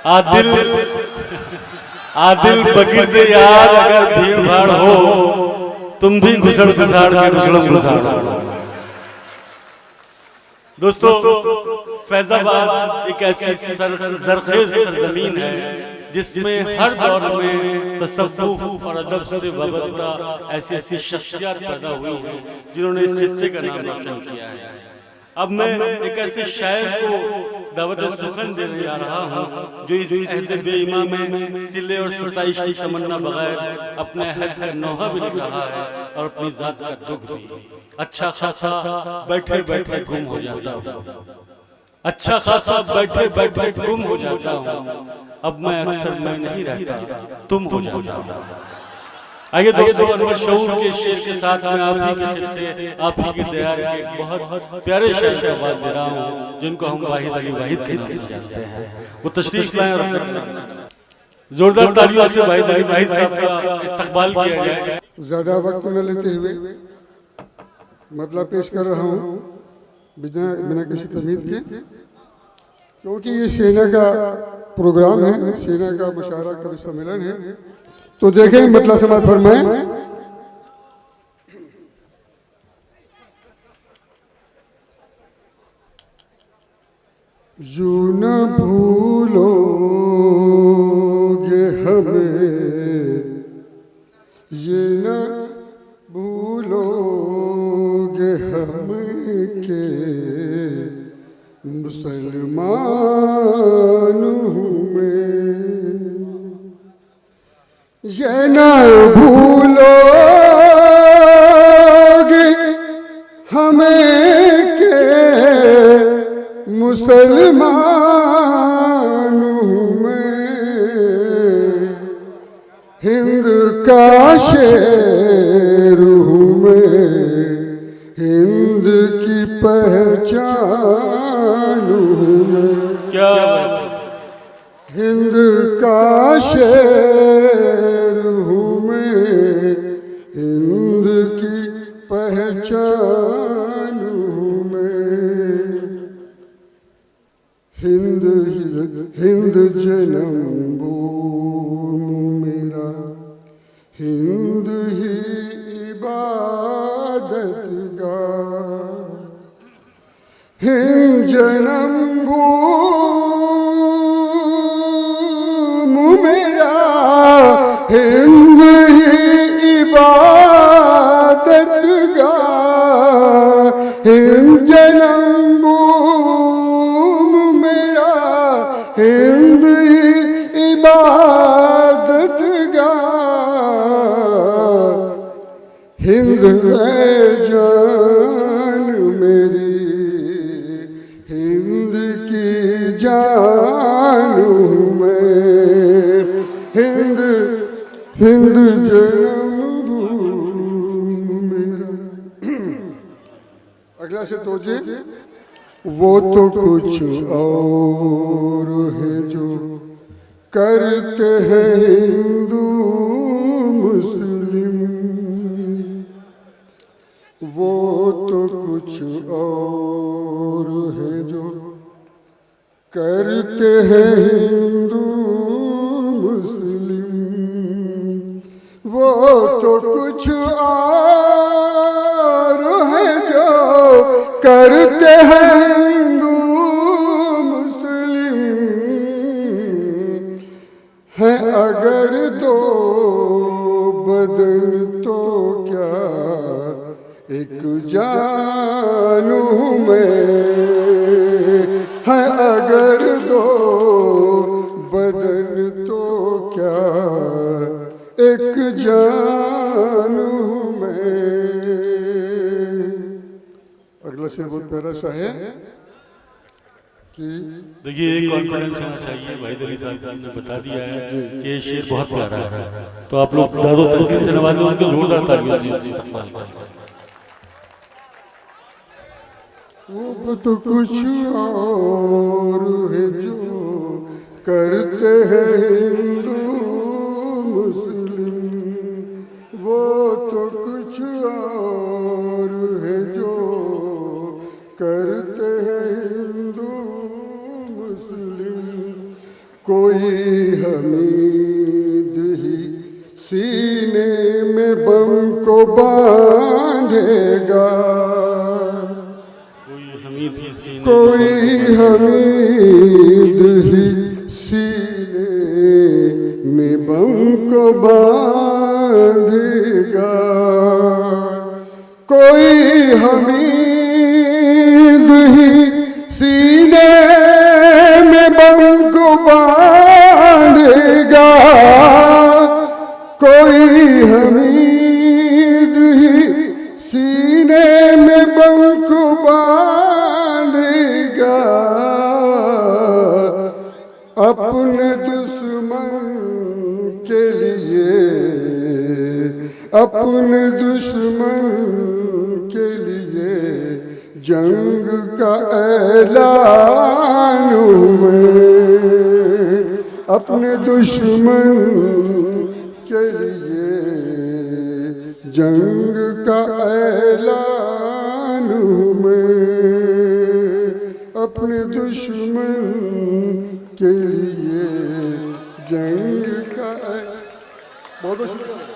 आदिल आदिल बकीर दे यार, अगर भीड़ भाड़ हो तुम भी घुसड़ घुसाड़ के घुसड़ घुसाड़। दोस्तों, फैजाबाद एक ऐसी जरखेज सरजमीन है जिसमें हर दौर में तसव्वुफ और अदब से वाबस्ता ऐसी ऐसी शख्सियत पैदा हुई हैं जिन्होंने इस खित्ते का नाम रोशन किया है। अब मैं एक ऐसे शायर को दावत सुखन देने जा रहा हूँ जो इस अहद बेईमा में सिले और सताइश की तमन्ना बगैर अपने अहद का नौहा भी लिख रहा है और अपनी जात का दुख भी। अच्छा खासा बैठे बैठे गुम हो जाता हूँ, अच्छा खासा बैठे बैठे गुम हो जाता हूँ, अब मैं अक्सर मैं नहीं रहता तुम हो जाता हूँ। आइए दोस्तों, अनवर शऊर के शेर के साथ मैं आप ही के खित्ते, आप ही के दयार के बहुत प्यारे शायर की आवाज दे रहा हूँ जिनको हम वाहिद अली वाहिद के नाम से जानते हैं। वो तशरीफ लाएं और जोरदार तालियों से वाहिद अली वाहिद साहब का इस्तकबाल किया जाए। ज्यादा वक्त न लेते हुए मतलब पेश कर रहा हूँ बिना किसी तमीज के, क्योंकि ये सेना का प्रोग्राम है, सेना का मुशायरा का सम्मेलन है। तो देखें मतलब समाज फरमाएं। यूं न भूलोगे हमें, ये न भूलोगे हमें के मुसलमान हूँ मैं, ये न भूलोगे हमें के मुसलमान हूँ मैं, हिंद का शेर हूँ मैं, हिंद की पहचान हूँ मैं। क्या हिंद का शेर हूँ मैं, हिंद की पहचान हूँ मैं। हिंद हिंद जन्मभूमि मेरा, हिंद ही इबादत गाह, हिंद जन्मभूमि मेरा, हिंद ही इबादत गाह, हिंद जन्मभूमि मेरा, हिंद ही इबादत गाह, हिंद है जान मेरी, हिंद की जान हूँ मैं, हिंद हिंद जन्मभूमि मेरा। अगला से तोजे। वो तो कुछ और है जो करते हैं हिंदू मुस्लिम, वो तो कुछ और है जो करते हैं हिंदू मुस्लिम, वो तो कुछ और है जो करते हैं हिंदू मुस्लिम, है अगर दो बदन तो क्या एक जानू मैं, है अगर दो बदन तो क्या एक जानू मैं। अगला शेर बहुत प्यारा सा है कि देखिए, कॉन्फिडेंस होना चाहिए। वाहिद अली साहब ने बता दिया है कि ये शेर बहुत प्यारा है, तो आप लोग दादो तहसीन से नवाजें, उनको जोरदार तालियों से इस्तकबाल करें। वो तो कुछ और है जो करते हैं हिंदू मुस्लिम, वो तो कुछ और है जो करते हैं हिंदू मुस्लिम, कोई हमीद ही सीने में बम को बांधेगा, कोई हमीद ही सीने में बम को बांधेगा, कोई हमीद ही सीने में बम को बांधेगा, कोई हमीद ही सीने में बम को बांधेगा, अपने दुश्मन के लिए, अपने दुश्मन के लिए जंग का ऐलान में, अपने दुश्मन के लिए जंग का ऐलान में, अपने दुश्मन के लिए जंग का बहुत शुक्रिया।